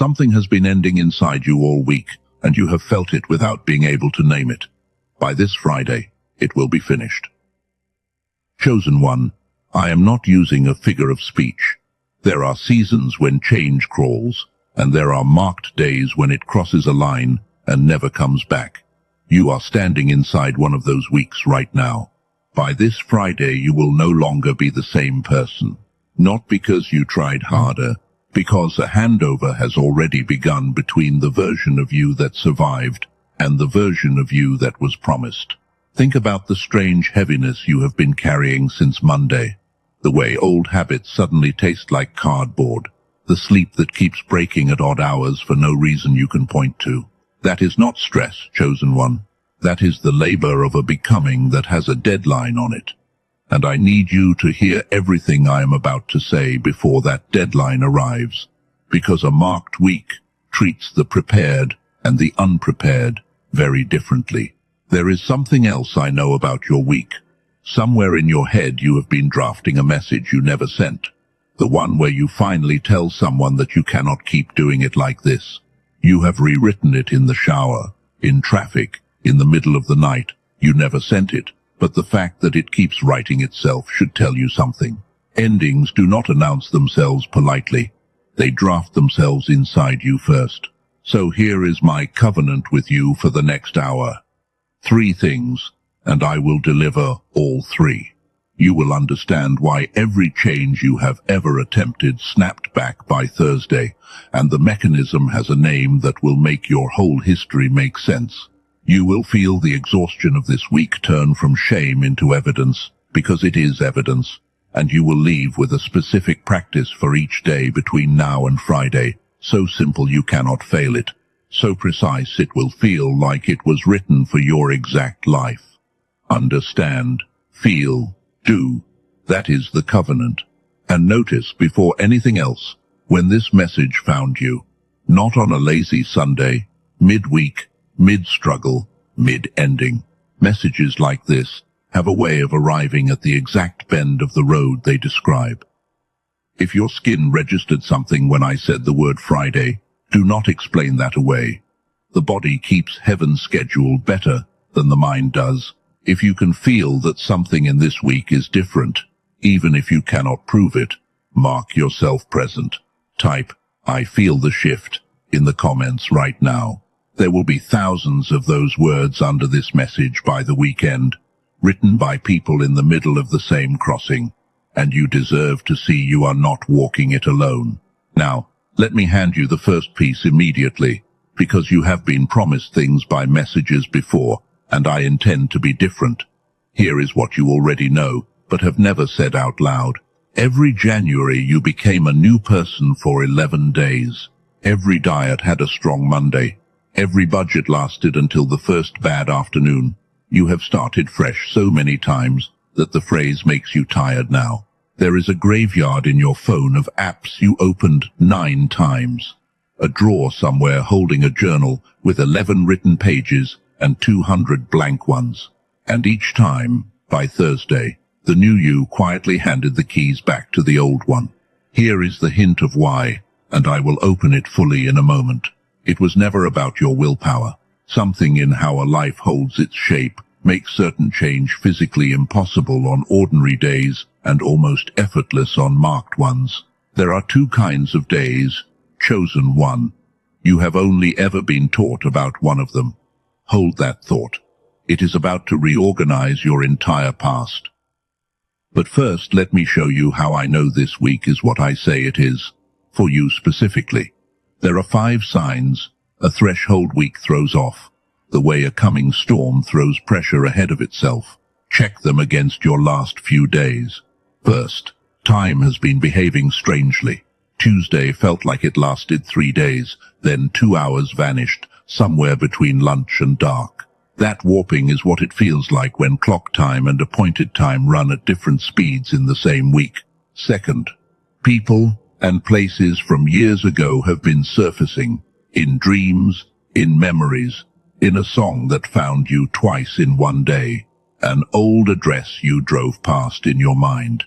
Something has been ending inside you all week, and you have felt it without being able to name it. By this Friday, it will be finished. Chosen one, I am not using a figure of speech. There are seasons when change crawls, and there are marked days when it crosses a line and never comes back. You are standing inside one of those weeks right now. By this Friday, you will no longer be the same person. Not because you tried harder, because a handover has already begun between the version of you that survived and the version of you that was promised. Think about the strange heaviness you have been carrying since Monday. The way old habits suddenly taste like cardboard. The sleep that keeps breaking at odd hours for no reason you can point to. That is not stress, chosen one. That is the labor of a becoming that has a deadline on it. And I need you to hear everything I am about to say before that deadline arrives, because a marked week treats the prepared and the unprepared very differently. There is something else I know about your week. Somewhere in your head you have been drafting a message you never sent. The one where you finally tell someone that you cannot keep doing it like this. You have rewritten it in the shower, in traffic, in the middle of the night. You never sent it. But the fact that it keeps writing itself should tell you something. Endings do not announce themselves politely. They draft themselves inside you first. So here is my covenant with you for the next hour. 3 things, and I will deliver all 3. You will understand why every change you have ever attempted snapped back by Thursday, and the mechanism has a name that will make your whole history make sense. You will feel the exhaustion of this week turn from shame into evidence, because it is evidence, and you will leave with a specific practice for each day between now and Friday, so simple you cannot fail it, so precise it will feel like it was written for your exact life. Understand, feel, do. That is the covenant. And notice before anything else, when this message found you, not on a lazy Sunday, midweek, mid-struggle, mid-ending. Messages like this have a way of arriving at the exact bend of the road they describe. If your skin registered something when I said the word Friday, do not explain that away. The body keeps heaven's schedule better than the mind does. If you can feel that something in this week is different, even if you cannot prove it, mark yourself present. Type, I feel the shift, in the comments right now. There will be thousands of those words under this message by the weekend, written by people in the middle of the same crossing, and you deserve to see you are not walking it alone. Now, let me hand you the first piece immediately, because you have been promised things by messages before, and I intend to be different. Here is what you already know, but have never said out loud. Every January you became a new person for 11 days. Every diet had a strong Monday. Every budget lasted until the first bad afternoon. You have started fresh so many times that the phrase makes you tired now. There is a graveyard in your phone of apps you opened 9 times. A drawer somewhere holding a journal with 11 written pages and 200 blank ones. And each time, by Thursday, the new you quietly handed the keys back to the old one. Here is the hint of why, and I will open it fully in a moment. It was never about your willpower. Something in how a life holds its shape makes certain change physically impossible on ordinary days and almost effortless on marked ones. There are 2 kinds of days, chosen one. You have only ever been taught about one of them. Hold that thought. It is about to reorganize your entire past. But first, let me show you how I know this week is what I say it is, for you specifically. There are 5 signs a threshold week throws off, the way a coming storm throws pressure ahead of itself. Check them against your last few days. First, time has been behaving strangely. Tuesday felt like it lasted 3 days, then 2 hours vanished, somewhere between lunch and dark. That warping is what it feels like when clock time and appointed time run at different speeds in the same week. Second, people and places from years ago have been surfacing, in dreams, in memories, in a song that found you twice in one day, an old address you drove past in your mind.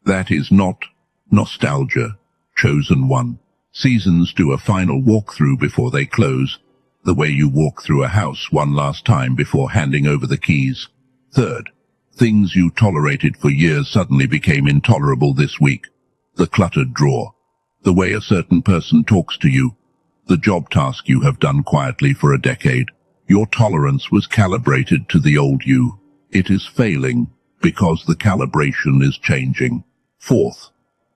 That is not nostalgia, chosen one. Seasons do a final walkthrough before they close, the way you walk through a house one last time before handing over the keys. Third, things you tolerated for years suddenly became intolerable this week. The cluttered drawer, the way a certain person talks to you, the job task you have done quietly for a decade. Your tolerance was calibrated to the old you. It is failing because the calibration is changing. Fourth,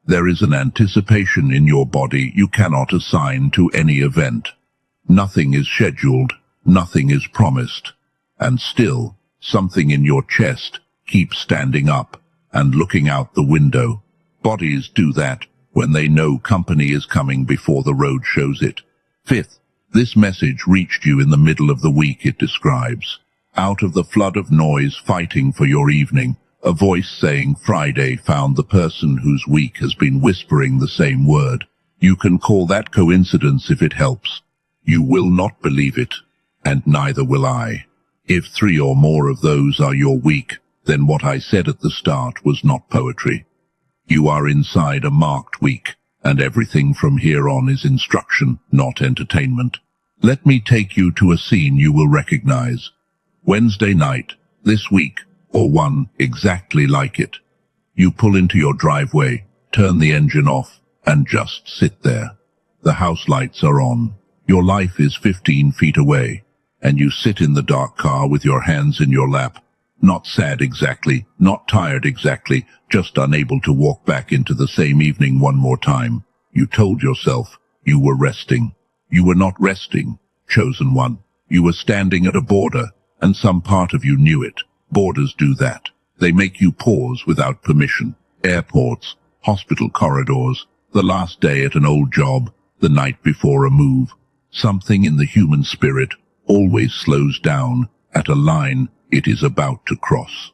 there is an anticipation in your body you cannot assign to any event. Nothing is scheduled, nothing is promised, and still, something in your chest keeps standing up and looking out the window. Bodies do that when they know company is coming before the road shows it. Fifth, this message reached you in the middle of the week it describes. Out of the flood of noise fighting for your evening, a voice saying Friday found the person whose week has been whispering the same word. You can call that coincidence if it helps. You will not believe it, and neither will I. If 3 or more of those are your week, then what I said at the start was not poetry. You are inside a marked week, and everything from here on is instruction, not entertainment. Let me take you to a scene you will recognize. Wednesday night, this week, or one exactly like it. You pull into your driveway, turn the engine off, and just sit there. The house lights are on. Your life is 15 feet away, and you sit in the dark car with your hands in your lap. Not sad exactly, not tired exactly, just unable to walk back into the same evening one more time. You told yourself you were resting. You were not resting, chosen one. You were standing at a border, and some part of you knew it. Borders do that. They make you pause without permission. Airports, hospital corridors, the last day at an old job, the night before a move. Something in the human spirit always slows down at a line it is about to cross.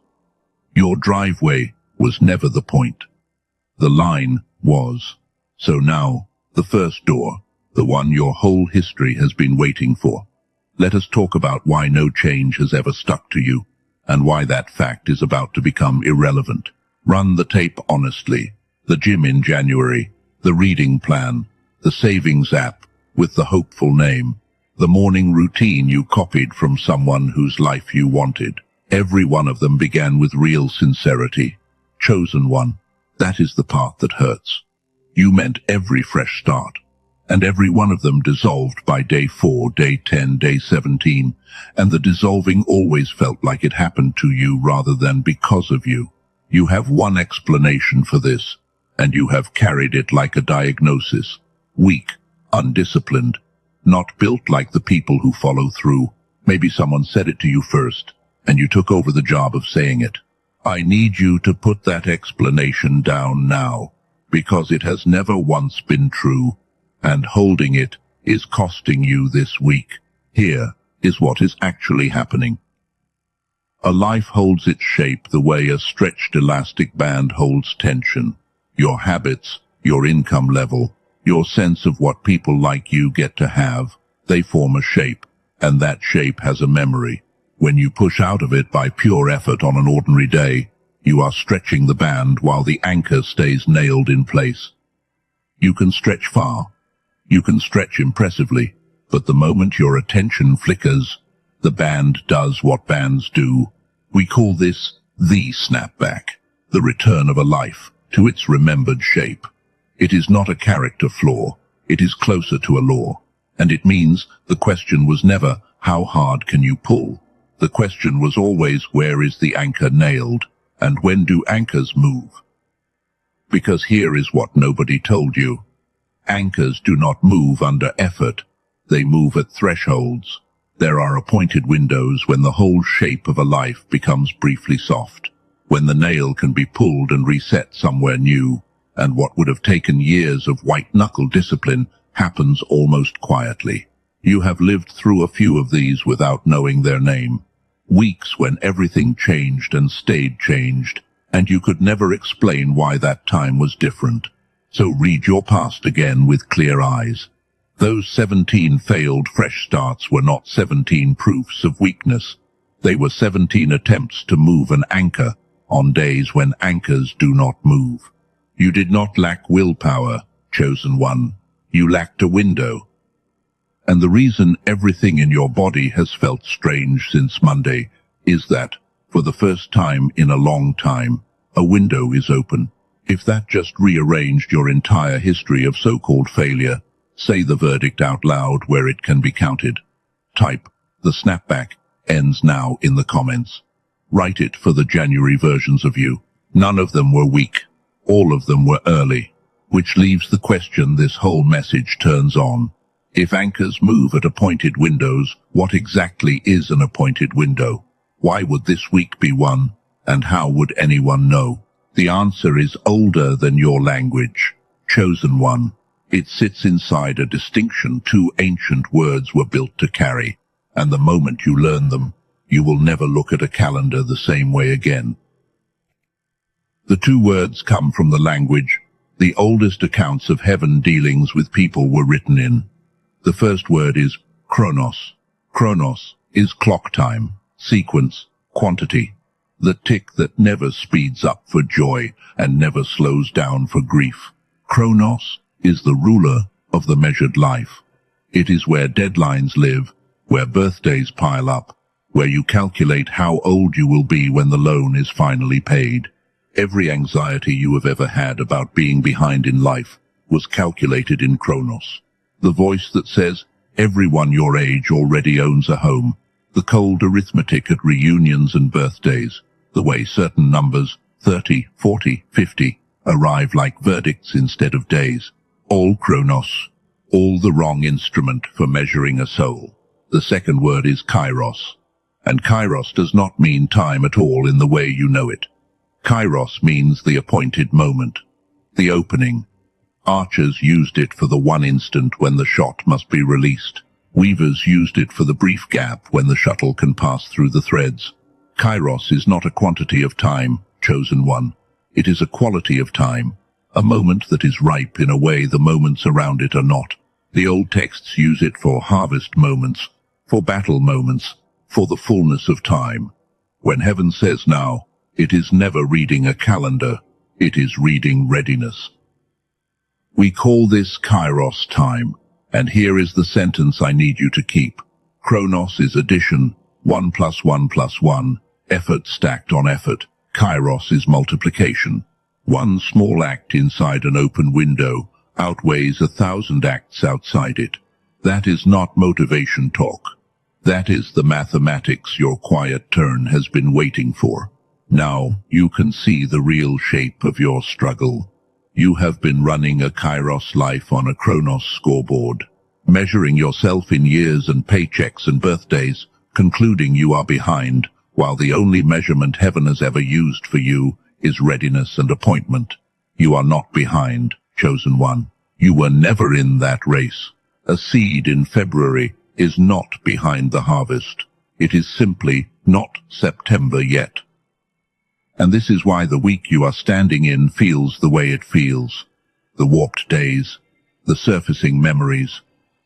Your driveway was never the point. The line was. So now, the first door, the one your whole history has been waiting for. Let us talk about why no change has ever stuck to you, and why that fact is about to become irrelevant. Run the tape honestly. The gym in January, the reading plan, the savings app with the hopeful name, the morning routine you copied from someone whose life you wanted. Every one of them began with real sincerity. Chosen one, that is the part that hurts. You meant every fresh start, and every one of them dissolved by day 4, day 10, day 17, and the dissolving always felt like it happened to you rather than because of you. You have one explanation for this, and you have carried it like a diagnosis. Weak, undisciplined, not built like the people who follow through. Maybe someone said it to you first, and you took over the job of saying it. I need you to put that explanation down now, because it has never once been true, and holding it is costing you this week. Here is what is actually happening. A life holds its shape the way a stretched elastic band holds tension. Your habits, your income level, your sense of what people like you get to have, they form a shape, and that shape has a memory. When you push out of it by pure effort on an ordinary day, you are stretching the band while the anchor stays nailed in place. You can stretch far. You can stretch impressively, but the moment your attention flickers, the band does what bands do. We call this the snapback, the return of a life to its remembered shape. It is not a character flaw, it is closer to a law, and it means the question was never, how hard can you pull? The question was always, where is the anchor nailed, and when do anchors move? Because here is what nobody told you. Anchors do not move under effort, they move at thresholds. There are appointed windows when the whole shape of a life becomes briefly soft, when the nail can be pulled and reset somewhere new, and what would have taken years of white-knuckle discipline happens almost quietly. You have lived through a few of these without knowing their name. Weeks when everything changed and stayed changed, and you could never explain why that time was different. So read your past again with clear eyes. Those 17 failed fresh starts were not 17 proofs of weakness. They were 17 attempts to move an anchor on days when anchors do not move. You did not lack willpower, chosen one. You lacked a window. And the reason everything in your body has felt strange since Monday is that, for the first time in a long time, a window is open. If that just rearranged your entire history of so-called failure, say the verdict out loud where it can be counted. Type, "The snapback ends now" in the comments. Write it for the January versions of you. None of them were weak. All of them were early. Which leaves the question this whole message turns on. If anchors move at appointed windows, what exactly is an appointed window? Why would this week be one? And how would anyone know? The answer is older than your language. Chosen one. It sits inside a distinction two ancient words were built to carry, and the moment you learn them, you will never look at a calendar the same way again. The two words come from the language the oldest accounts of heaven dealings with people were written in. The first word is chronos. Chronos is clock time, sequence, quantity, the tick that never speeds up for joy and never slows down for grief. Chronos is the ruler of the measured life. It is where deadlines live, where birthdays pile up, where you calculate how old you will be when the loan is finally paid. Every anxiety you have ever had about being behind in life was calculated in Chronos. The voice that says, everyone your age already owns a home. The cold arithmetic at reunions and birthdays. The way certain numbers, 30, 40, 50, arrive like verdicts instead of days. All Chronos. All the wrong instrument for measuring a soul. The second word is Kairos. And Kairos does not mean time at all in the way you know it. Kairos means the appointed moment, the opening. Archers used it for the one instant when the shot must be released. Weavers used it for the brief gap when the shuttle can pass through the threads. Kairos is not a quantity of time, chosen one. It is a quality of time, a moment that is ripe in a way the moments around it are not. The old texts use it for harvest moments, for battle moments, for the fullness of time. When heaven says now, it is never reading a calendar, it is reading readiness. We call this Kairos time, and here is the sentence I need you to keep. Chronos is addition, 1 + 1 + 1, effort stacked on effort. Kairos is multiplication. One small act inside an open window outweighs 1,000 acts outside it. That is not motivation talk. That is the mathematics your quiet turn has been waiting for. Now you can see the real shape of your struggle. You have been running a Kairos life on a Chronos scoreboard, measuring yourself in years and paychecks and birthdays, concluding you are behind, while the only measurement heaven has ever used for you is readiness and appointment. You are not behind, chosen one. You were never in that race. A seed in February is not behind the harvest. It is simply not September yet. And this is why the week you are standing in feels the way it feels. The warped days, the surfacing memories,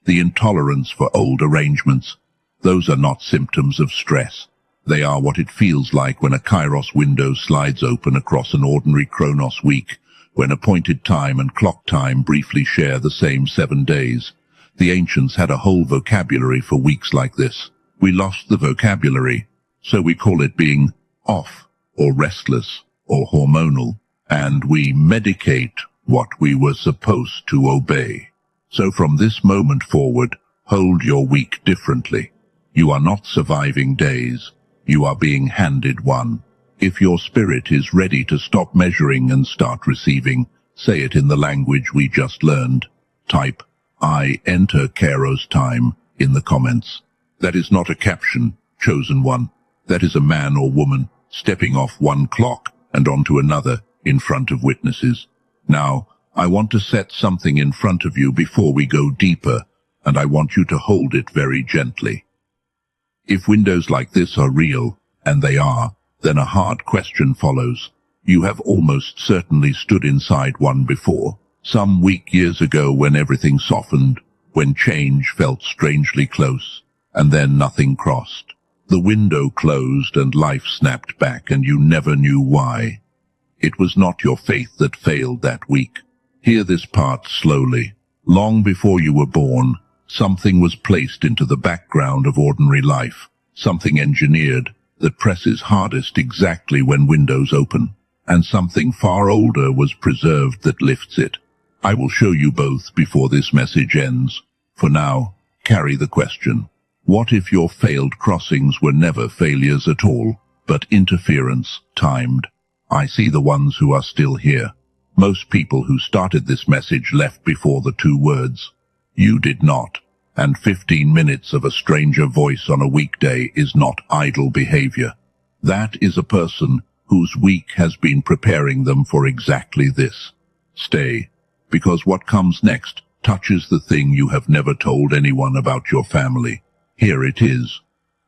the intolerance for old arrangements. Those are not symptoms of stress. They are what it feels like when a Kairos window slides open across an ordinary Chronos week, when appointed time and clock time briefly share the same 7 days. The ancients had a whole vocabulary for weeks like this. We lost the vocabulary, so we call it being off, or restless, or hormonal, and we medicate what we were supposed to obey. So from this moment forward, hold your week differently. You are not surviving days. You are being handed one. If your spirit is ready to stop measuring and start receiving, say it in the language we just learned. Type, I enter Kairos time in the comments. That is not a caption, chosen one. That is a man or woman stepping off one clock and onto another in front of witnesses. Now, I want to set something in front of you before we go deeper, and I want you to hold it very gently. If windows like this are real, and they are, then a hard question follows. You have almost certainly stood inside one before, some week years ago when everything softened, when change felt strangely close, and then nothing crossed. The window closed and life snapped back and you never knew why. It was not your faith that failed that week. Hear this part slowly. Long before you were born, something was placed into the background of ordinary life, something engineered that presses hardest exactly when windows open, and something far older was preserved that lifts it. I will show you both before this message ends. For now, carry the question. What if your failed crossings were never failures at all, but interference, timed? I see the ones who are still here. Most people who started this message left before the 2 words. You did not, and 15 minutes of a stranger voice on a weekday is not idle behavior. That is a person whose week has been preparing them for exactly this. Stay, because what comes next touches the thing you have never told anyone about your family. Here it is.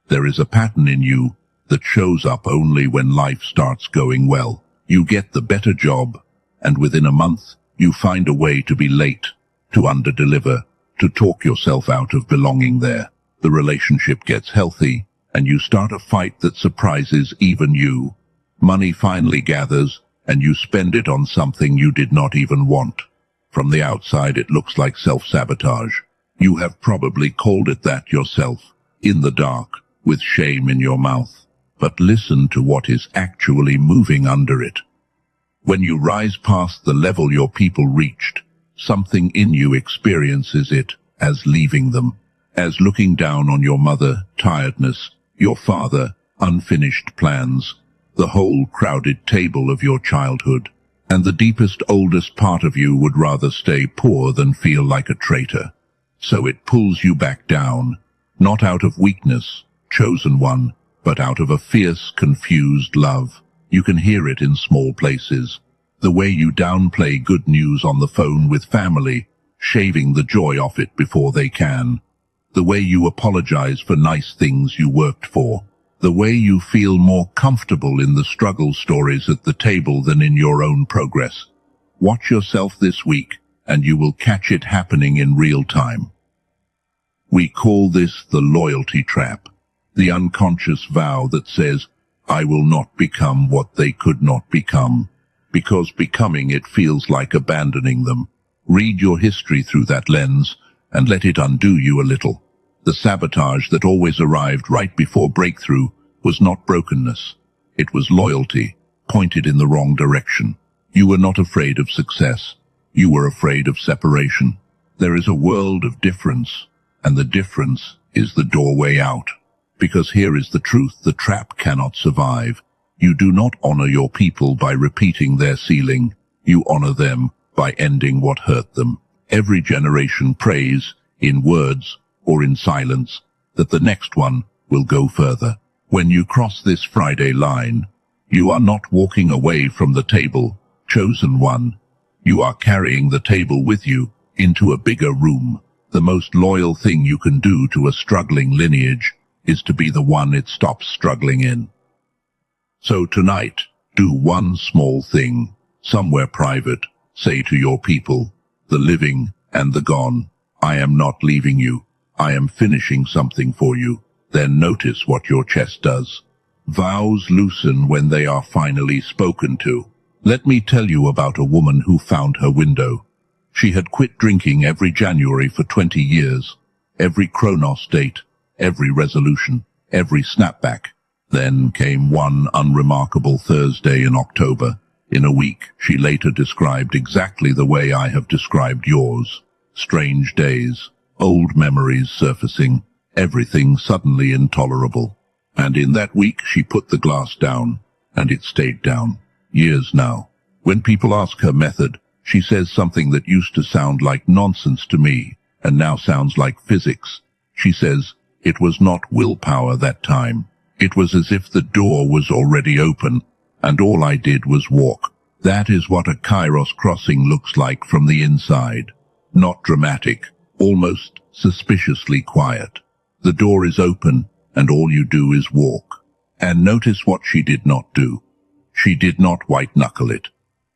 There is a pattern in you that shows up only when life starts going well. You get the better job, and within a month, you find a way to be late, to underdeliver, to talk yourself out of belonging there. The relationship gets healthy, and you start a fight that surprises even you. Money finally gathers, and you spend it on something you did not even want. From the outside, it looks like self-sabotage. You have probably called it that yourself, in the dark, with shame in your mouth. But listen to what is actually moving under it. When you rise past the level your people reached, something in you experiences it as leaving them, as looking down on your mother, tiredness, your father, unfinished plans, the whole crowded table of your childhood. And the deepest, oldest part of you would rather stay poor than feel like a traitor. So it pulls you back down, not out of weakness, chosen one, but out of a fierce, confused love. You can hear it in small places. The way you downplay good news on the phone with family, shaving the joy off it before they can. The way you apologize for nice things you worked for. The way you feel more comfortable in the struggle stories at the table than in your own progress. Watch yourself this week, and you will catch it happening in real time. We call this the loyalty trap, the unconscious vow that says, I will not become what they could not become, because becoming it feels like abandoning them. Read your history through that lens, and let it undo you a little. The sabotage that always arrived right before breakthrough was not brokenness. It was loyalty, pointed in the wrong direction. You were not afraid of success. You were afraid of separation. There is a world of difference, and the difference is the doorway out. Because here is the truth the trap cannot survive. You do not honor your people by repeating their ceiling. You honor them by ending what hurt them. Every generation prays, in words or in silence, that the next one will go further. When you cross this Friday line, you are not walking away from the table, chosen one. You are carrying the table with you into a bigger room. The most loyal thing you can do to a struggling lineage is to be the one it stops struggling in. So tonight, do one small thing, somewhere private. Say to your people, the living and the gone, I am not leaving you. I am finishing something for you. Then notice what your chest does. Vows loosen when they are finally spoken to. Let me tell you about a woman who found her window. She had quit drinking every January for 20 years. Every Kronos date, every resolution, every snapback. Then came one unremarkable Thursday in October. In a week, she later described exactly the way I have described yours. Strange days, old memories surfacing, everything suddenly intolerable. And in that week she put the glass down, and it stayed down. Years now. When people ask her method, she says something that used to sound like nonsense to me, and now sounds like physics. She says, it was not willpower that time. It was as if the door was already open, and all I did was walk. That is what a Kairos crossing looks like from the inside. Not dramatic, almost suspiciously quiet. The door is open, and all you do is walk. And notice what she did not do. She did not white-knuckle it.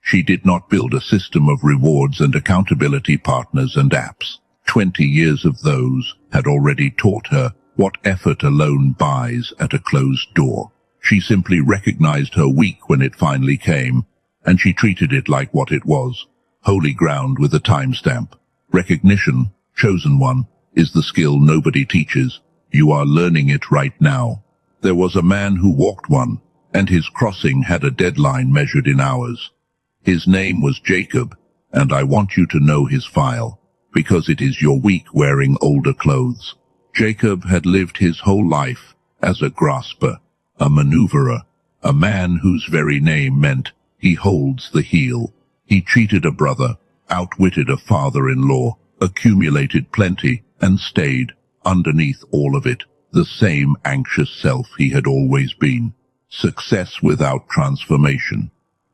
She did not build a system of rewards and accountability partners and apps. 20 years of those had already taught her what effort alone buys at a closed door. She simply recognized her week when it finally came, and she treated it like what it was, holy ground with a timestamp. Recognition, chosen one, is the skill nobody teaches. You are learning it right now. There was a man who walked one, and his crossing had a deadline measured in hours. His name was Jacob, and I want you to know his file, because it is your week wearing older clothes. Jacob had lived his whole life as a grasper, a maneuverer, a man whose very name meant he holds the heel. He cheated a brother, outwitted a father-in-law, accumulated plenty, and stayed, underneath all of it, the same anxious self he had always been. Success without transformation.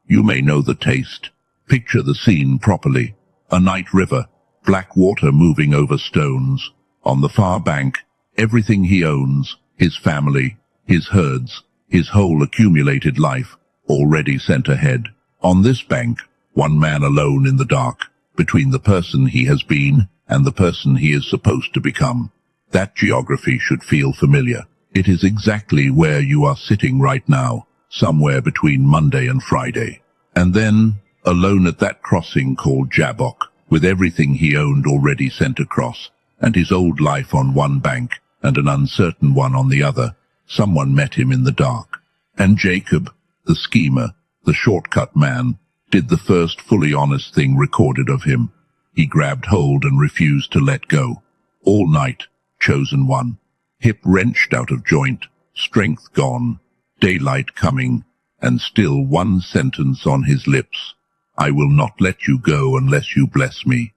You may know the taste. Picture the scene properly. A night river, black water moving over stones. On the far bank, everything he owns, his family, his herds, his whole accumulated life, already sent ahead. On this bank, one man alone in the dark, between the person he has been and the person he is supposed to become. That geography should feel familiar. It is exactly where you are sitting right now, somewhere between Monday and Friday. And then, alone at that crossing called Jabbok, with everything he owned already sent across, and his old life on one bank and an uncertain one on the other, someone met him in the dark. And Jacob, the schemer, the shortcut man, did the first fully honest thing recorded of him. He grabbed hold and refused to let go. All night, chosen one, hip wrenched out of joint, strength gone, daylight coming, and still one sentence on his lips: I will not let you go unless you bless me.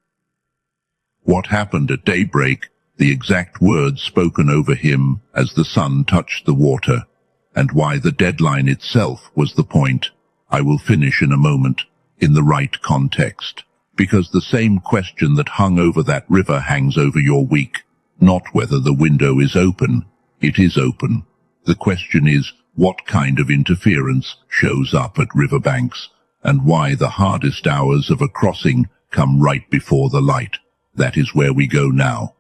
What happened at daybreak, the exact words spoken over him as the sun touched the water, and why the deadline itself was the point, I will finish in a moment, in the right context, because the same question that hung over that river hangs over your week, not whether the window is open. It is open. The question is, what kind of interference shows up at riverbanks, and why the hardest hours of a crossing come right before the light. That is where we go now.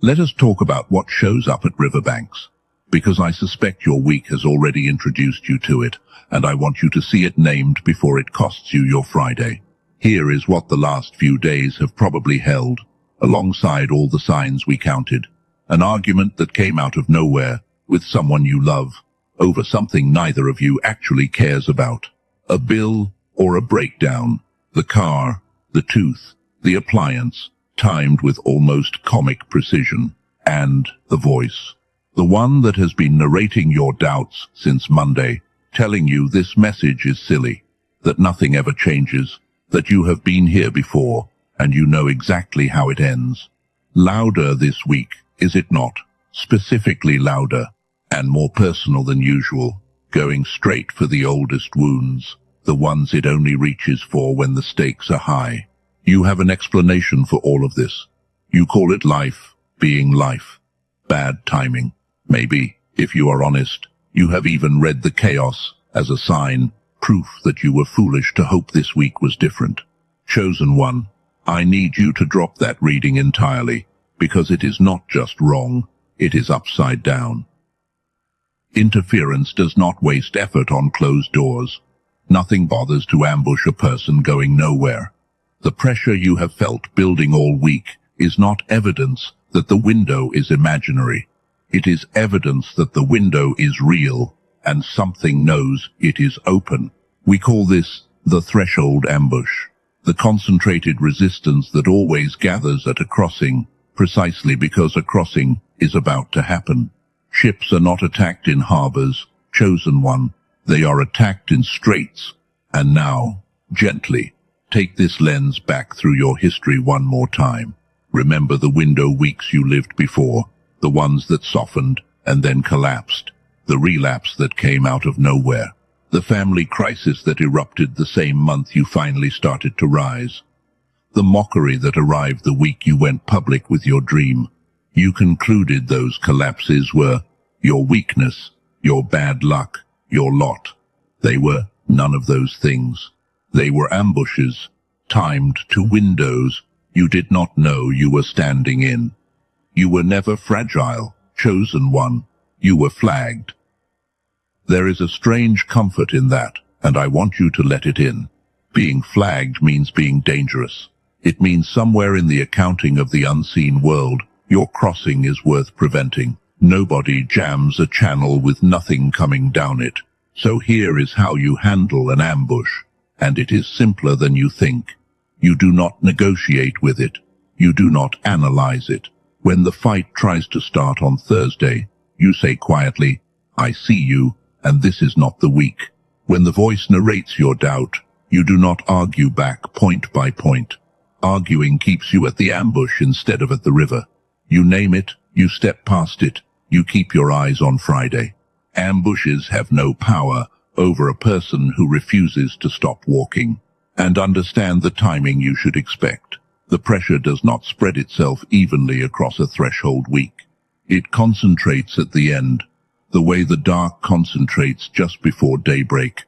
Let us talk about what shows up at riverbanks, because I suspect your week has already introduced you to it, and I want you to see it named before it costs you your Friday. Here is what the last few days have probably held, alongside all the signs we counted. An argument that came out of nowhere, with someone you love, over something neither of you actually cares about. A bill or a breakdown, the car, the tooth, the appliance, timed with almost comic precision, and the voice. The one that has been narrating your doubts since Monday, telling you this message is silly, that nothing ever changes, that you have been here before, and you know exactly how it ends. Louder this week, is it not? Specifically louder, and more personal than usual, going straight for the oldest wounds, the ones it only reaches for when the stakes are high. You have an explanation for all of this. You call it life, being life. Bad timing. Maybe, if you are honest, you have even read the chaos as a sign, proof that you were foolish to hope this week was different. Chosen one, I need you to drop that reading entirely, because it is not just wrong, it is upside down. Interference does not waste effort on closed doors. Nothing bothers to ambush a person going nowhere. The pressure you have felt building all week is not evidence that the window is imaginary. It is evidence that the window is real, and something knows it is open. We call this the threshold ambush, the concentrated resistance that always gathers at a crossing, precisely because a crossing is about to happen. Ships are not attacked in harbors, chosen one. They are attacked in straits. And now, gently, take this lens back through your history one more time. Remember the window weeks you lived before, the ones that softened and then collapsed, the relapse that came out of nowhere, the family crisis that erupted the same month you finally started to rise, the mockery that arrived the week you went public with your dream. You concluded those collapses were your weakness, your bad luck, your lot. They were none of those things. They were ambushes, timed to windows you did not know you were standing in. You were never fragile, chosen one. You were flagged. There is a strange comfort in that, and I want you to let it in. Being flagged means being dangerous. It means somewhere in the accounting of the unseen world, your crossing is worth preventing. Nobody jams a channel with nothing coming down it. So here is how you handle an ambush. And it is simpler than you think. You do not negotiate with it. You do not analyze it. When the fight tries to start on Thursday, you say quietly, "I see you, and this is not the week." When the voice narrates your doubt, you do not argue back point by point. Arguing keeps you at the ambush instead of at the river. You name it, you step past it, you keep your eyes on Friday. Ambushes have no power over a person who refuses to stop walking. And understand the timing you should expect. The pressure does not spread itself evenly across a threshold week. It concentrates at the end, the way the dark concentrates just before daybreak,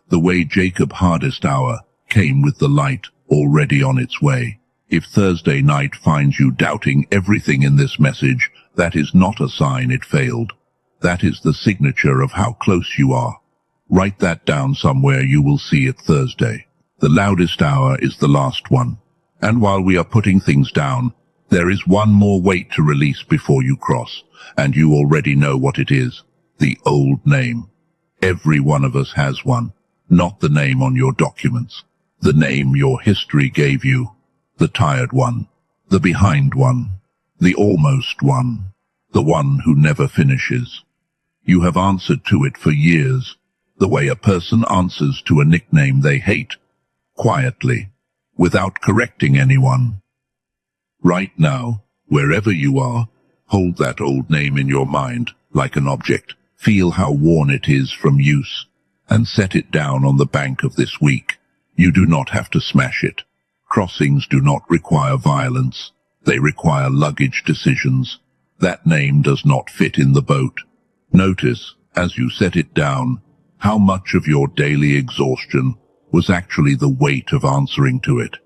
the way Jacob's hardest hour came with the light already on its way. If Thursday night finds you doubting everything in this message, that is not a sign it failed. That is the signature of how close you are. Write that down somewhere. You will see it Thursday. The loudest hour is the last one. And while we are putting things down, there is one more weight to release before you cross, and you already know what it is. The old name. Every one of us has one. Not the name on your documents. The name your history gave you. The tired one. The behind one. The almost one. The one who never finishes. You have answered to it for years, the way a person answers to a nickname they hate. Quietly, without correcting anyone. Right now, wherever you are, hold that old name in your mind, like an object. Feel how worn it is from use, and set it down on the bank of this week. You do not have to smash it. Crossings do not require violence. They require luggage decisions. That name does not fit in the boat. Notice, as you set it down, how much of your daily exhaustion was actually the weight of answering to it.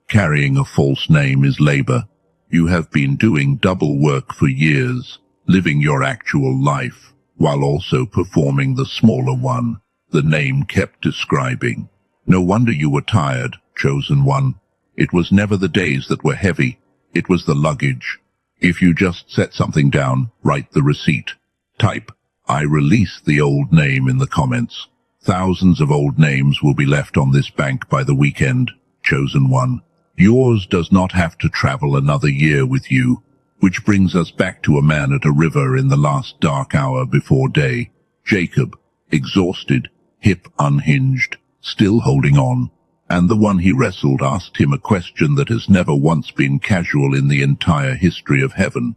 Carrying a false name is labor. You have been doing double work for years, living your actual life, while also performing the smaller one the name kept describing. No wonder you were tired, chosen one. It was never the days that were heavy. It was the luggage. If you just set something down, write the receipt. Type, "I release the old name" in the comments. Thousands of old names will be left on this bank by the weekend, chosen one. Yours does not have to travel another year with you, which brings us back to a man at a river in the last dark hour before day. Jacob, exhausted, hip unhinged, still holding on, and the one he wrestled asked him a question that has never once been casual in the entire history of heaven.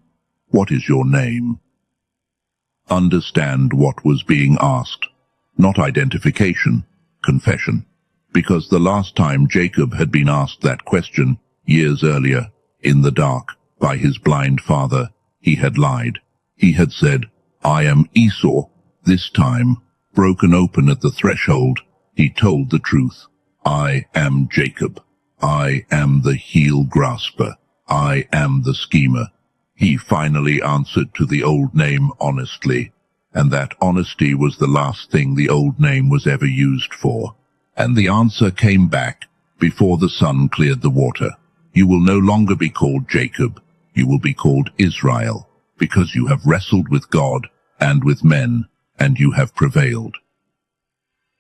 What is your name? Understand what was being asked. Not identification, confession. Because the last time Jacob had been asked that question, years earlier, in the dark, by his blind father, he had lied. He had said, "I am Esau." This time, broken open at the threshold, he told the truth. "I am Jacob. I am the heel grasper. I am the schemer." He finally answered to the old name honestly, and that honesty was the last thing the old name was ever used for. And the answer came back before the sun cleared the water. You will no longer be called Jacob. You will be called Israel, because you have wrestled with God and with men, and you have prevailed.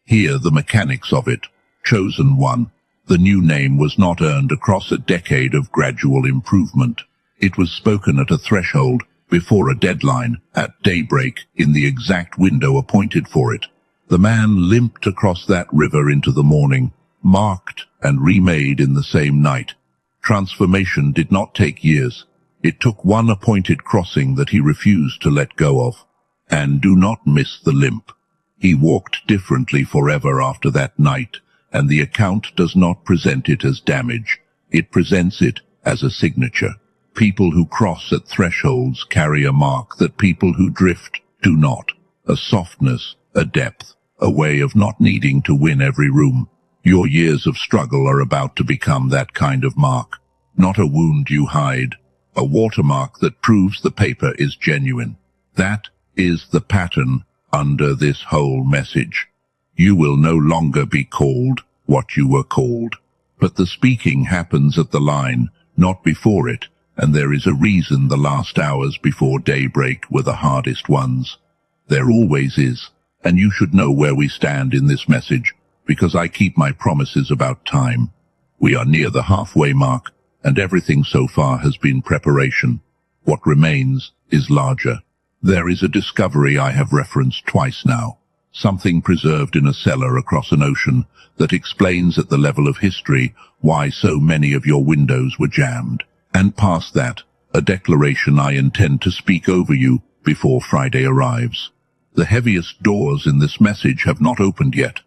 Here the mechanics of it. Chosen one. The new name was not earned across a decade of gradual improvement. It was spoken at a threshold, before a deadline, at daybreak, in the exact window appointed for it. The man limped across that river into the morning, marked and remade in the same night. Transformation did not take years. It took one appointed crossing that he refused to let go of. And do not miss the limp. He walked differently forever after that night, and the account does not present it as damage. It presents it as a signature. People who cross at thresholds carry a mark that people who drift do not. A softness, a depth, a way of not needing to win every room. Your years of struggle are about to become that kind of mark. Not a wound you hide. A watermark that proves the paper is genuine. That is the pattern under this whole message. You will no longer be called what you were called. But the speaking happens at the line, not before it, and there is a reason the last hours before daybreak were the hardest ones. There always is, and you should know where we stand in this message, because I keep my promises about time. We are near the halfway mark, and everything so far has been preparation. What remains is larger. There is a discovery I have referenced twice now, something preserved in a cellar across an ocean that explains at the level of history why so many of your windows were jammed. And past that, a declaration I intend to speak over you before Friday arrives. The heaviest doors in this message have not opened yet.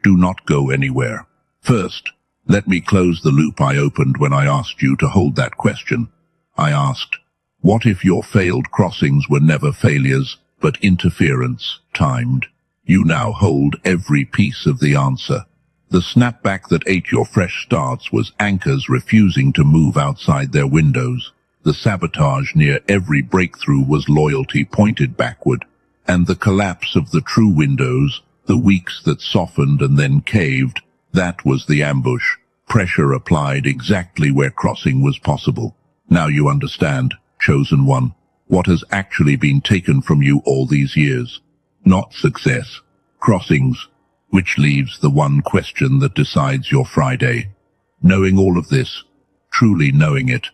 Do not go anywhere. First, let me close the loop I opened when I asked you to hold that question. I asked, what if your failed crossings were never failures, but interference, timed? You now hold every piece of the answer. The snapback that ate your fresh starts was anchors refusing to move outside their windows. The sabotage near every breakthrough was loyalty pointed backward. And the collapse of the true windows, the weeks that softened and then caved, that was the ambush. Pressure applied exactly where crossing was possible. Now you understand, chosen one, what has actually been taken from you all these years. Not success, crossings, which leaves the one question that decides your Friday. Knowing all of this, truly knowing it,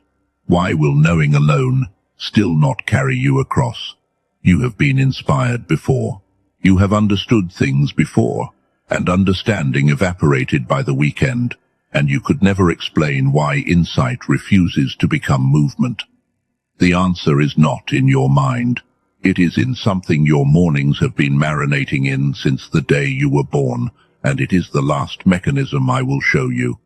why will knowing alone still not carry you across? You have been inspired before. You have understood things before, and understanding evaporated by the weekend, and you could never explain why insight refuses to become movement. The answer is not in your mind. It is in something your mornings have been marinating in since the day you were born, and it is the last mechanism I will show you.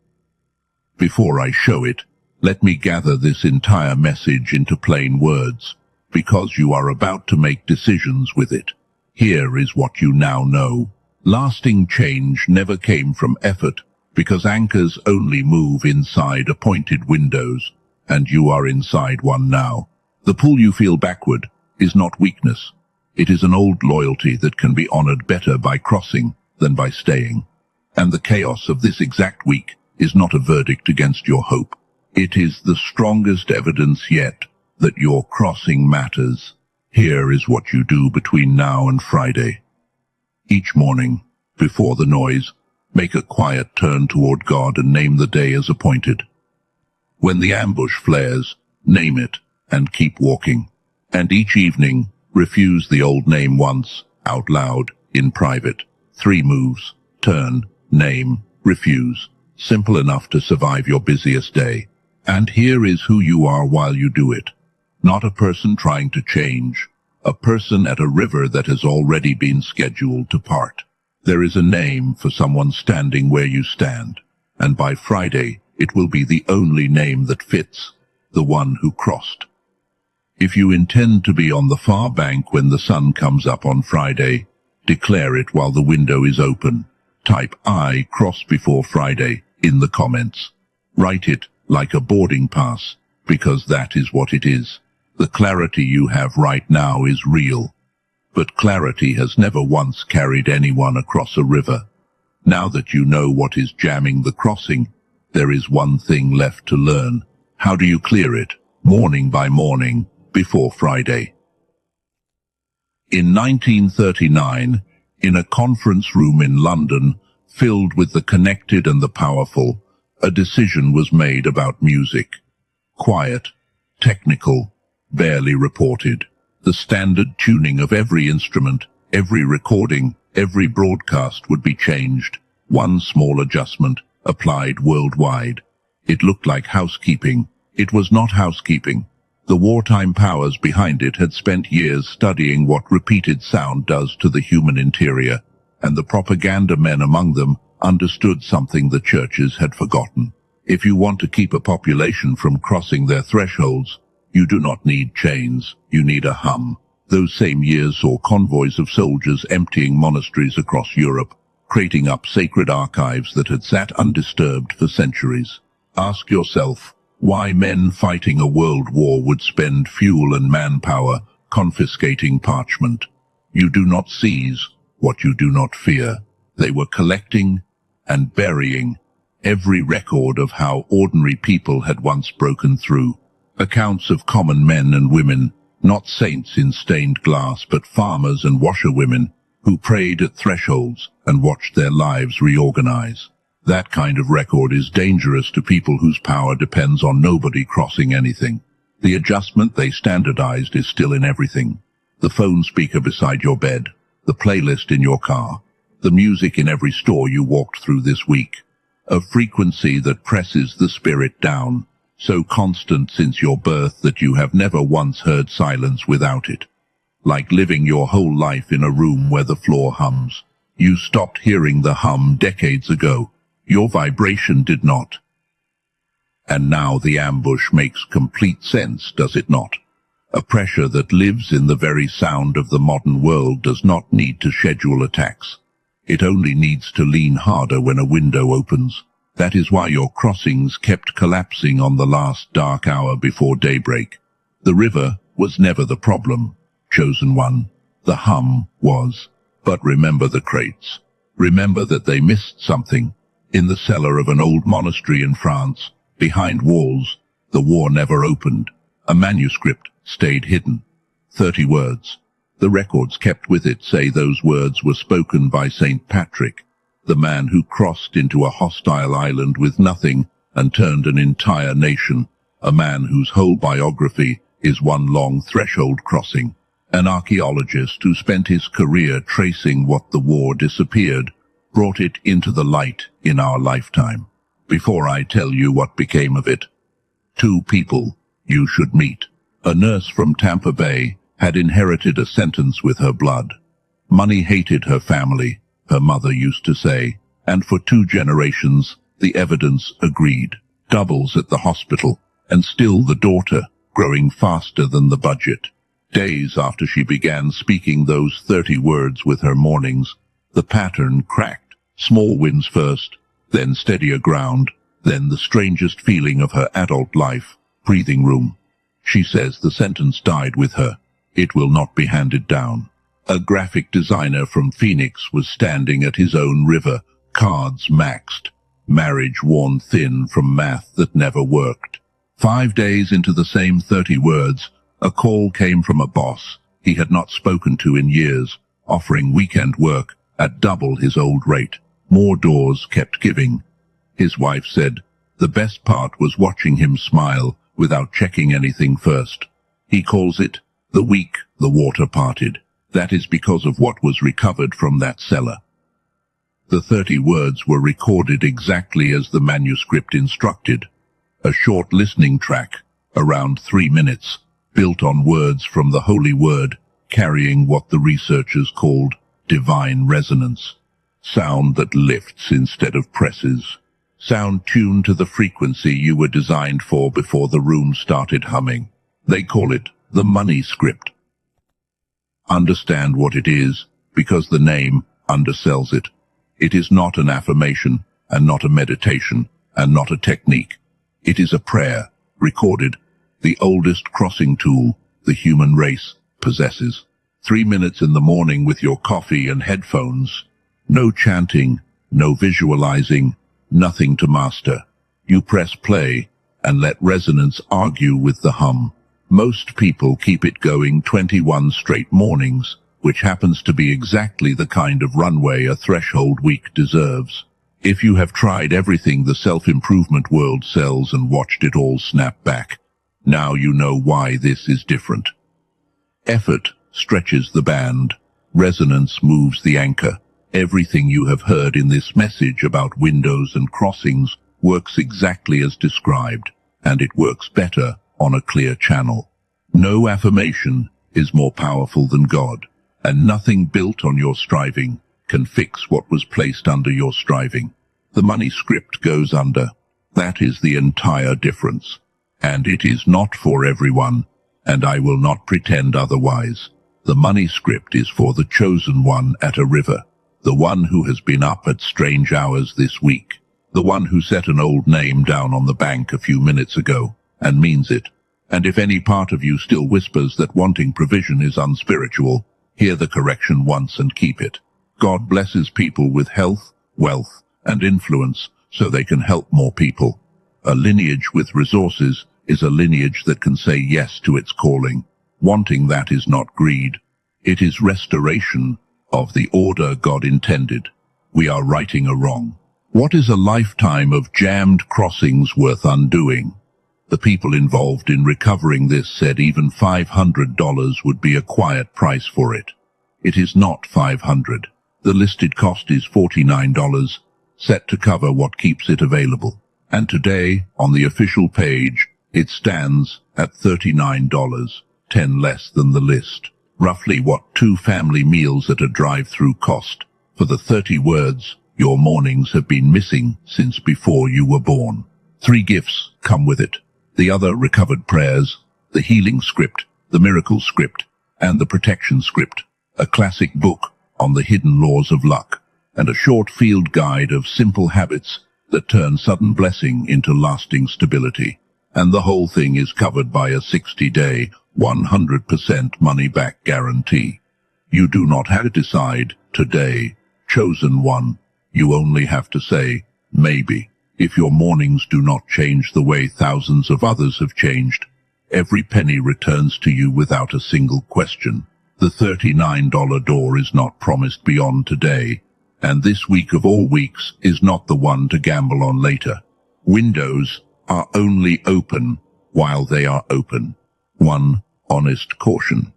Before I show it, let me gather this entire message into plain words, because you are about to make decisions with it. Here is what you now know. Lasting change never came from effort, because anchors only move inside appointed windows, and you are inside one now. The pull you feel backward is not weakness. It is an old loyalty that can be honored better by crossing than by staying. And the chaos of this exact week is not a verdict against your hope. It is the strongest evidence yet that your crossing matters. Here is what you do between now and Friday. Each morning, before the noise, make a quiet turn toward God and name the day as appointed. When the ambush flares, name it and keep walking. And each evening, refuse the old name once, out loud, in private. 3 moves: turn, name, refuse. Simple enough to survive your busiest day. And here is who you are while you do it. Not a person trying to change. A person at a river that has already been scheduled to part. There is a name for someone standing where you stand. And by Friday, it will be the only name that fits. The one who crossed. If you intend to be on the far bank when the sun comes up on Friday, declare it while the window is open. Type "I cross before Friday" in the comments. Write it like a boarding pass, because that is what it is. The clarity you have right now is real. But clarity has never once carried anyone across a river. Now that you know what is jamming the crossing, there is one thing left to learn. How do you clear it, morning by morning, before Friday? In 1939, in a conference room in London, filled with the connected and the powerful, a decision was made about music. Quiet, technical, barely reported. The standard tuning of every instrument, every recording, every broadcast would be changed. One small adjustment, applied worldwide. It looked like housekeeping. It was not housekeeping. The wartime powers behind it had spent years studying what repeated sound does to the human interior, and the propaganda men among them understood something the churches had forgotten. If you want to keep a population from crossing their thresholds, you do not need chains, you need a hum. Those same years saw convoys of soldiers emptying monasteries across Europe, crating up sacred archives that had sat undisturbed for centuries. Ask yourself, why men fighting a world war would spend fuel and manpower confiscating parchment. You do not seize what you do not fear. They were collecting and burying every record of how ordinary people had once broken through. Accounts of common men and women, not saints in stained glass, but farmers and washerwomen, who prayed at thresholds and watched their lives reorganize. That kind of record is dangerous to people whose power depends on nobody crossing anything. The adjustment they standardized is still in everything. The phone speaker beside your bed, the playlist in your car, the music in every store you walked through this week. A frequency that presses the spirit down, so constant since your birth that you have never once heard silence without it. Like living your whole life in a room where the floor hums. You stopped hearing the hum decades ago. Your vibration did not. And now the ambush makes complete sense, does it not? A pressure that lives in the very sound of the modern world does not need to schedule attacks. It only needs to lean harder when a window opens. That is why your crossings kept collapsing on the last dark hour before daybreak. The river was never the problem, chosen one. The hum was. But remember the crates. Remember that they missed something. In the cellar of an old monastery in France, behind walls, the war never opened. A manuscript stayed hidden. 30 words. The records kept with it say those words were spoken by St. Patrick, the man who crossed into a hostile island with nothing and turned an entire nation, a man whose whole biography is one long threshold crossing, an archaeologist who spent his career tracing what the war disappeared, brought it into the light in our lifetime. Before I tell you what became of it, 2 people you should meet. A nurse from Tampa Bay had inherited a sentence with her blood. Money hated her family, her mother used to say, and for 2 generations the evidence agreed. Doubles at the hospital, and still the daughter, growing faster than the budget. Days after she began speaking those 30 words with her mornings, the pattern cracked. Small wins first, then steadier ground, then the strangest feeling of her adult life, breathing room. She says the sentence died with her. It will not be handed down. A graphic designer from Phoenix was standing at his own river, cards maxed, marriage worn thin from math that never worked. 5 days into the same 30 words, a call came from a boss he had not spoken to in years, offering weekend work at double his old rate. More doors kept giving. His wife said the best part was watching him smile without checking anything first. He calls it the week the water parted. That is because of what was recovered from that cellar. The 30 words were recorded exactly as the manuscript instructed. A short listening track, around 3 minutes, built on words from the Holy Word, carrying what the researchers called divine resonance. Sound that lifts instead of presses. Sound tuned to the frequency you were designed for before the room started humming. They call it the money script. Understand what it is, because the name undersells it. It is not an affirmation, and not a meditation, and not a technique. It is a prayer, recorded, the oldest crossing tool the human race possesses. 3 minutes in the morning with your coffee and headphones. No chanting, no visualizing, nothing to master. You press play and let resonance argue with the hum. Most people keep it going 21 straight mornings, which happens to be exactly the kind of runway a threshold week deserves. If you have tried everything the self-improvement world sells and watched it all snap back, now you know why this is different. Effort stretches the band. Resonance moves the anchor. Everything you have heard in this message about windows and crossings works exactly as described, and it works better on a clear channel. No affirmation is more powerful than God, and nothing built on your striving can fix what was placed under your striving. The money script goes under. That is the entire difference. And it is not for everyone, and I will not pretend otherwise. The money script is for the chosen one at a river, the one who has been up at strange hours this week, the one who set an old name down on the bank a few minutes ago, and means it. And if any part of you still whispers that wanting provision is unspiritual, hear the correction once and keep it. God blesses people with health, wealth, and influence, so they can help more people. A lineage with resources is a lineage that can say yes to its calling. Wanting that is not greed. It is restoration of the order God intended. We are righting a wrong. What is a lifetime of jammed crossings worth undoing? The people involved in recovering this said even $500 would be a quiet price for it. It is not $500. The listed cost is $49, set to cover what keeps it available. And today, on the official page, it stands at $39, $10 less than the list. Roughly what 2 family meals at a drive-through cost. For the 30 words, your mornings have been missing since before you were born. 3 gifts come with it. The other recovered prayers, the healing script, the miracle script, and the protection script. A classic book on the hidden laws of luck, and a short field guide of simple habits that turn sudden blessing into lasting stability. And the whole thing is covered by a 60-day, 100% money-back guarantee. You do not have to decide today, chosen one. You only have to say, maybe. If your mornings do not change the way thousands of others have changed, every penny returns to you without a single question. The $39 door is not promised beyond today, and this week of all weeks is not the one to gamble on later. Windows are only open while they are open. One honest caution.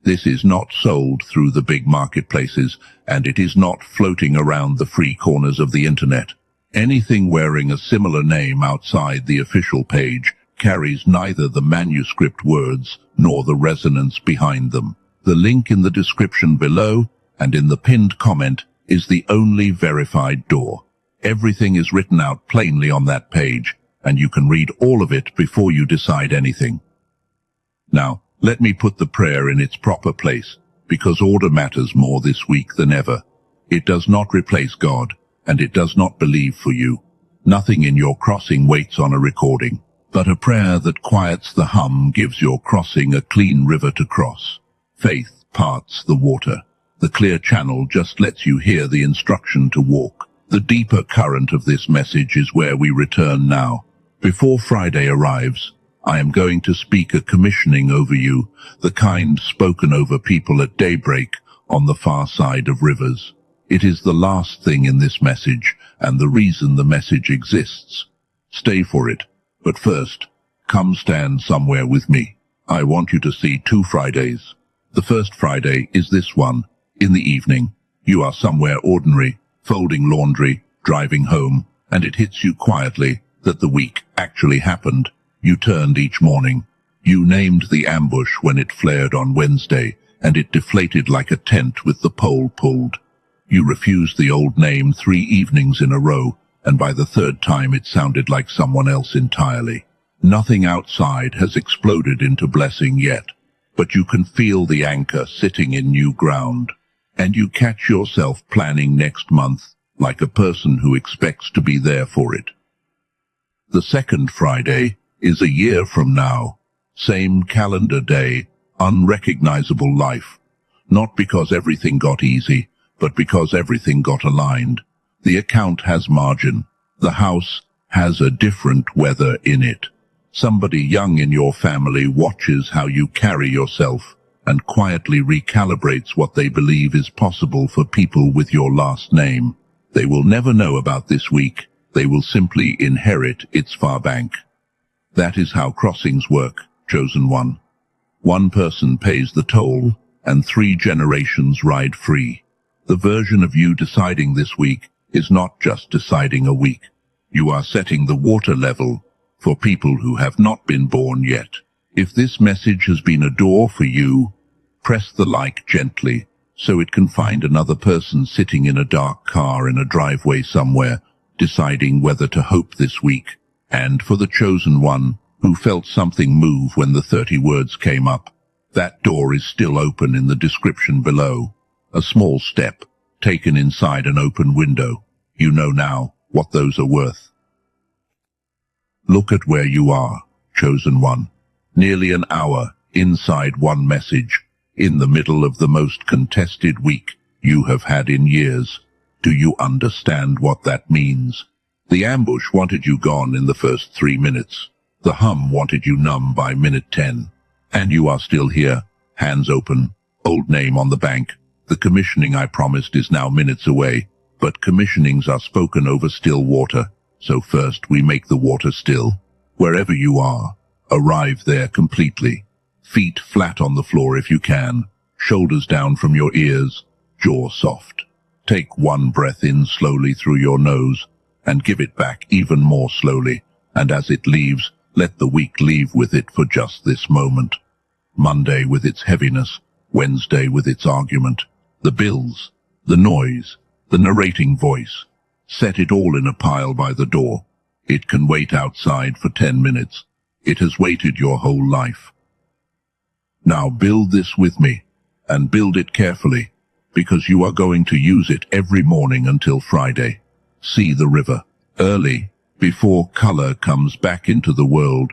This is not sold through the big marketplaces, and it is not floating around the free corners of the internet. Anything wearing a similar name outside the official page carries neither the manuscript words nor the resonance behind them. The link in the description below and in the pinned comment is the only verified door. Everything is written out plainly on that page, and you can read all of it before you decide anything. Now, let me put the prayer in its proper place, because order matters more this week than ever. It does not replace God, and it does not believe for you. Nothing in your crossing waits on a recording, but a prayer that quiets the hum gives your crossing a clean river to cross. Faith parts the water. The clear channel just lets you hear the instruction to walk. The deeper current of this message is where we return now. Before Friday arrives, I am going to speak a commissioning over you, the kind spoken over people at daybreak on the far side of rivers. It is the last thing in this message, and the reason the message exists. Stay for it, but first, come stand somewhere with me. I want you to see 2 Fridays. The first Friday is this one. In the evening, you are somewhere ordinary, folding laundry, driving home, and it hits you quietly that the week actually happened. You turned each morning. You named the ambush when it flared on Wednesday, and it deflated like a tent with the pole pulled. You refused the old name 3 evenings in a row, and by the 3rd time it sounded like someone else entirely. Nothing outside has exploded into blessing yet, but you can feel the anchor sitting in new ground, and you catch yourself planning next month like a person who expects to be there for it. The second Friday is a year from now. Same calendar day, unrecognizable life. Not because everything got easy, but because everything got aligned. The account has margin. The house has a different weather in it. Somebody young in your family watches how you carry yourself and quietly recalibrates what they believe is possible for people with your last name. They will never know about this week. They will simply inherit its far bank. That is how crossings work, chosen one. One person pays the toll, and 3 generations ride free. The version of you deciding this week is not just deciding a week. You are setting the water level for people who have not been born yet. If this message has been a door for you, press the like gently so it can find another person sitting in a dark car in a driveway somewhere, deciding whether to hope this week. And for the chosen one who felt something move when the 30 words came up, that door is still open in the description below. A small step taken inside an open window. You know now what those are worth. Look at where you are, chosen one. Nearly an hour inside one message, in the middle of the most contested week you have had in years. Do you understand what that means? The ambush wanted you gone in the first 3 minutes. The hum wanted you numb by minute 10. And you are still here, hands open, old name on the bank. The commissioning I promised is now minutes away, but commissionings are spoken over still water, so first we make the water still. Wherever you are, arrive there completely. Feet flat on the floor if you can, shoulders down from your ears, jaw soft. Take 1 breath in slowly through your nose, and give it back even more slowly, and as it leaves, let the week leave with it for just this moment. Monday with its heaviness, Wednesday with its argument, the bills, the noise, the narrating voice. Set it all in a pile by the door. It can wait outside for 10 minutes. It has waited your whole life. Now build this with me, and build it carefully, because you are going to use it every morning until Friday. See the river, early, before color comes back into the world.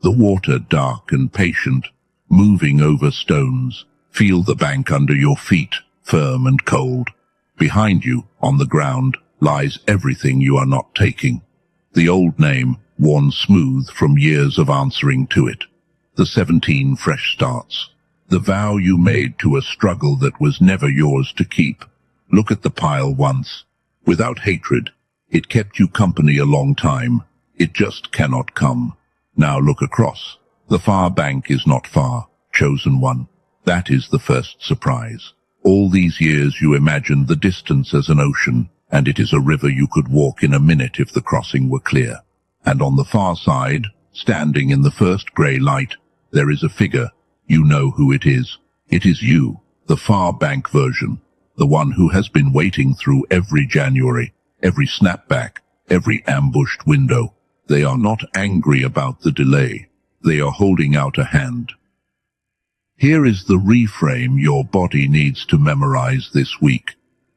The water dark and patient, moving over stones. Feel the bank under your feet, firm and cold. Behind you, on the ground, lies everything you are not taking. The old name, worn smooth from years of answering to it. The 17 fresh starts. The vow you made to a struggle that was never yours to keep. Look at the pile once. Without hatred, it kept you company a long time. It just cannot come. Now look across. The far bank is not far, chosen one. That is the first surprise. All these years you imagined the distance as an ocean, and it is a river you could walk in a minute if the crossing were clear. And on the far side, standing in the first grey light, there is a figure. You know who it is. It is you, the far bank version, the one who has been waiting through every January, every snapback, every ambushed window. They are not angry about the delay. They are holding out a hand. Here is the reframe your body needs to memorize this week.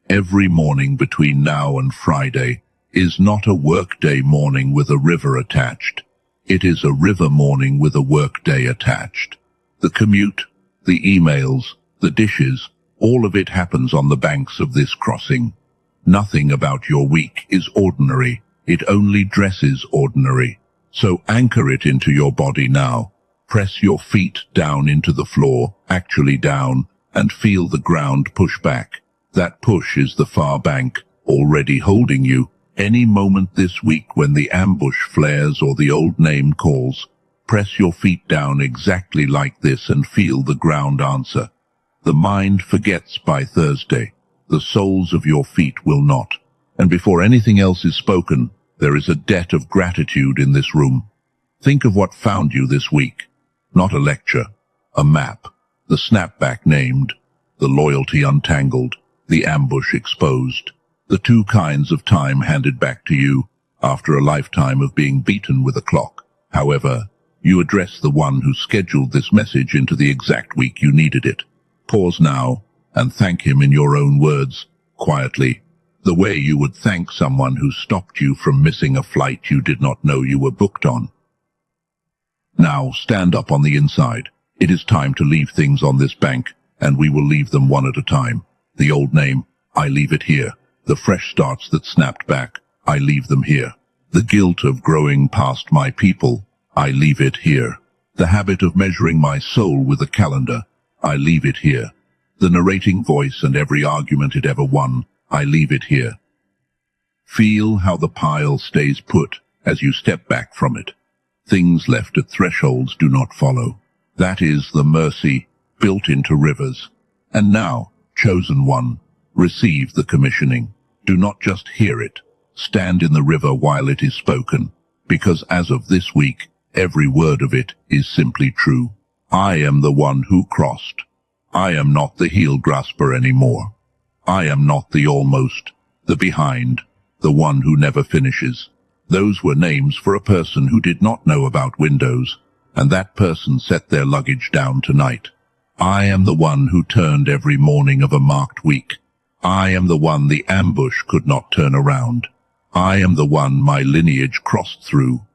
Every morning between now and Friday is not a workday morning with a river attached. It is a river morning with a workday attached. The commute, the emails, the dishes, all of it happens on the banks of this crossing. Nothing about your week is ordinary. It only dresses ordinary. So anchor it into your body now. Press your feet down into the floor, actually down, and feel the ground push back. That push is the far bank, already holding you. Any moment this week when the ambush flares or the old name calls, press your feet down exactly like this and feel the ground answer. The mind forgets by Thursday. The soles of your feet will not. And before anything else is spoken, there is a debt of gratitude in this room. Think of what found you this week. Not a lecture, a map, the snapback named, the loyalty untangled, the ambush exposed, the 2 kinds of time handed back to you after a lifetime of being beaten with a clock. However, you address the one who scheduled this message into the exact week you needed it. Pause now and thank him in your own words, quietly, the way you would thank someone who stopped you from missing a flight you did not know you were booked on. Now stand up on the inside. It is time to leave things on this bank, and we will leave them one at a time. The old name, I leave it here. The fresh starts that snapped back, I leave them here. The guilt of growing past my people, I leave it here. The habit of measuring my soul with a calendar, I leave it here. The narrating voice and every argument it ever won, I leave it here. Feel how the pile stays put as you step back from it. Things left at thresholds do not follow. That is the mercy built into rivers. And now, chosen one, receive the commissioning. Do not just hear it. Stand in the river while it is spoken, because as of this week, every word of it is simply true. I am the one who crossed. I am not the heel grasper anymore. I am not the almost, the behind, the one who never finishes. Those were names for a person who did not know about windows, and that person set their luggage down tonight. I am the one who turned every morning of a marked week. I am the one the ambush could not turn around. I am the one my lineage crossed through.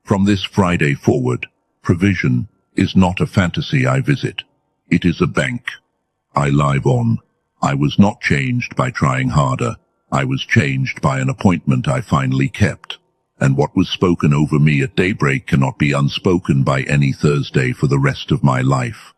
From this Friday forward, provision is not a fantasy I visit. It is a bank. I live on. I was not changed by trying harder. I was changed by an appointment I finally kept. and what was spoken over me at daybreak cannot be unspoken by any Thursday for the rest of my life.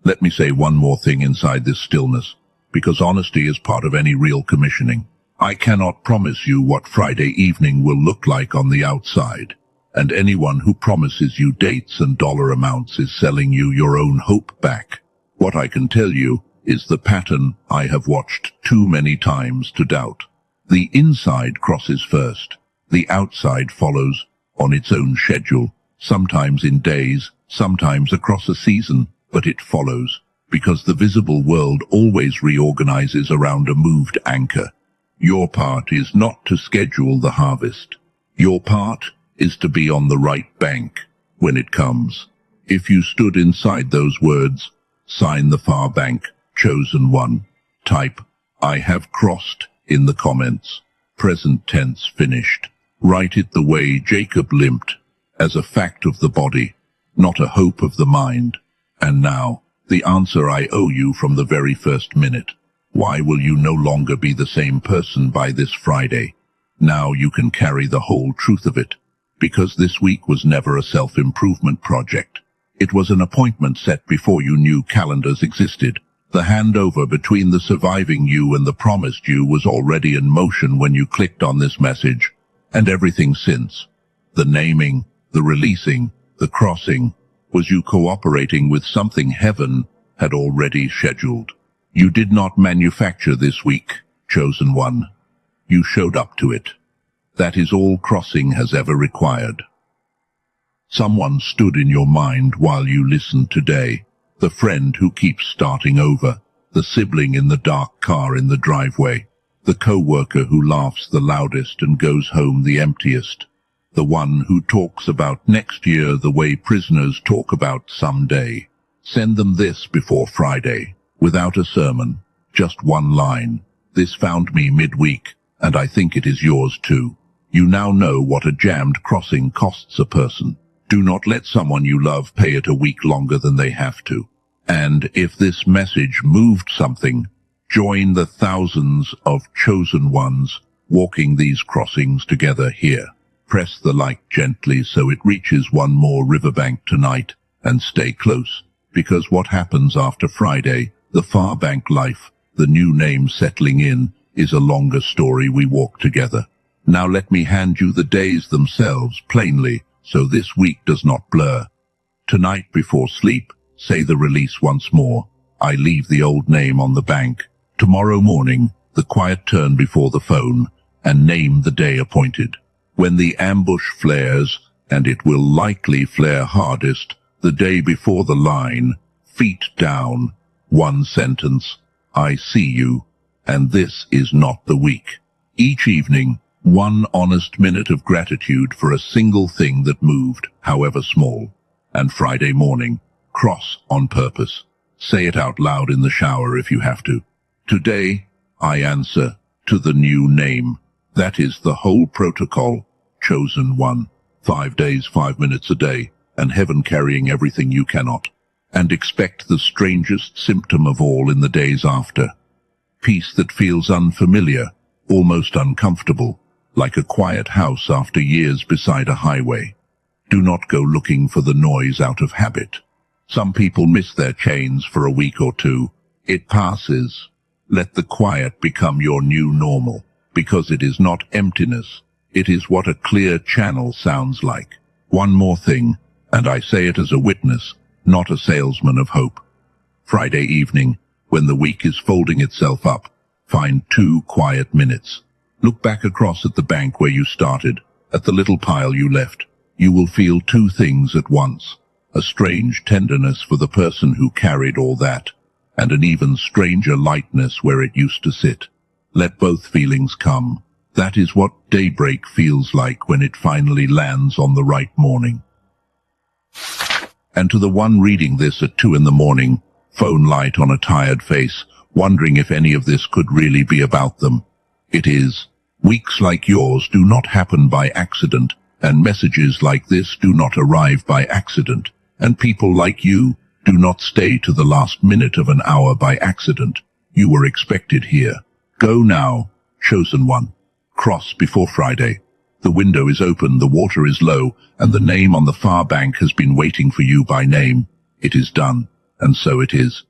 Let me say one more thing inside this stillness, because honesty is part of any real commissioning. I cannot promise you what Friday evening will look like on the outside, and anyone who promises you dates and dollar amounts is selling you your own hope back. What I can tell you is the pattern I have watched too many times to doubt. The inside crosses first. The outside follows on its own schedule, sometimes in days, sometimes across a season, but it follows, because the visible world always reorganizes around a moved anchor. Your part is not to schedule the harvest. Your part is to be on the right bank when it comes. If you stood inside those words, sign the far bank, chosen one. Type, I have crossed, in the comments. Present tense finished. Write it the way Jacob limped, as a fact of the body, not a hope of the mind. And now, the answer I owe you from the very first minute. Why will you no longer be the same person by this Friday? Now you can carry the whole truth of it. Because this week was never a self-improvement project. It was an appointment set before you knew calendars existed. The handover between the surviving you and the promised you was already in motion when you clicked on this message. And everything since. The naming, the releasing, the crossing, was you cooperating with something heaven had already scheduled. You did not manufacture this week, chosen one. You showed up to it. That is all crossing has ever required. Someone stood in your mind while you listened today. The friend who keeps starting over. The sibling in the dark car in the driveway. The co-worker who laughs the loudest and goes home the emptiest. The one who talks about next year the way prisoners talk about someday. Send them this before Friday, without a sermon, just one line. This found me midweek, and I think it is yours too. You now know what a jammed crossing costs a person. Do not let someone you love pay it a week longer than they have to. And if this message moved something, join the thousands of chosen ones walking these crossings together here. Press the like gently so it reaches one more riverbank tonight, and stay close, because what happens after Friday, the far bank life, the new name settling in, is a longer story we walk together. Now let me hand you the days themselves plainly, so this week does not blur. Tonight before sleep, say the release once more. I leave the old name on the bank. Tomorrow morning, the quiet turn before the phone, and name the day appointed. When the ambush flares, and it will likely flare hardest, the day before the line, feet down, one sentence, I see you, and this is not the week. Each evening, one honest minute of gratitude for a single thing that moved, however small. And Friday morning, cross on purpose. Say it out loud in the shower if you have to. Today, I answer to the new name. That is the whole protocol. Chosen one. 5 days, 5 minutes a day, and heaven carrying everything you cannot. And expect the strangest symptom of all in the days after. Peace that feels unfamiliar, almost uncomfortable, like a quiet house after years beside a highway. Do not go looking for the noise out of habit. Some people miss their chains for a week or two. It passes. Let the quiet become your new normal, because it is not emptiness. It is what a clear channel sounds like. One more thing, and I say it as a witness, not a salesman of hope. Friday evening, when the week is folding itself up, find 2 quiet minutes. Look back across at the bank where you started, at the little pile you left. You will feel 2 things at once. A strange tenderness for the person who carried all that, and an even stranger lightness where it used to sit. Let both feelings come. That is what daybreak feels like when it finally lands on the right morning. And to the one reading this at 2 in the morning, phone light on a tired face, wondering if any of this could really be about them. It is. Weeks like yours do not happen by accident, and messages like this do not arrive by accident, and people like you do not stay to the last minute of an hour by accident. You were expected here. Go now, chosen one. Cross before Friday. The window is open, the water is low, and the name on the far bank has been waiting for you by name. It is done, and so it is.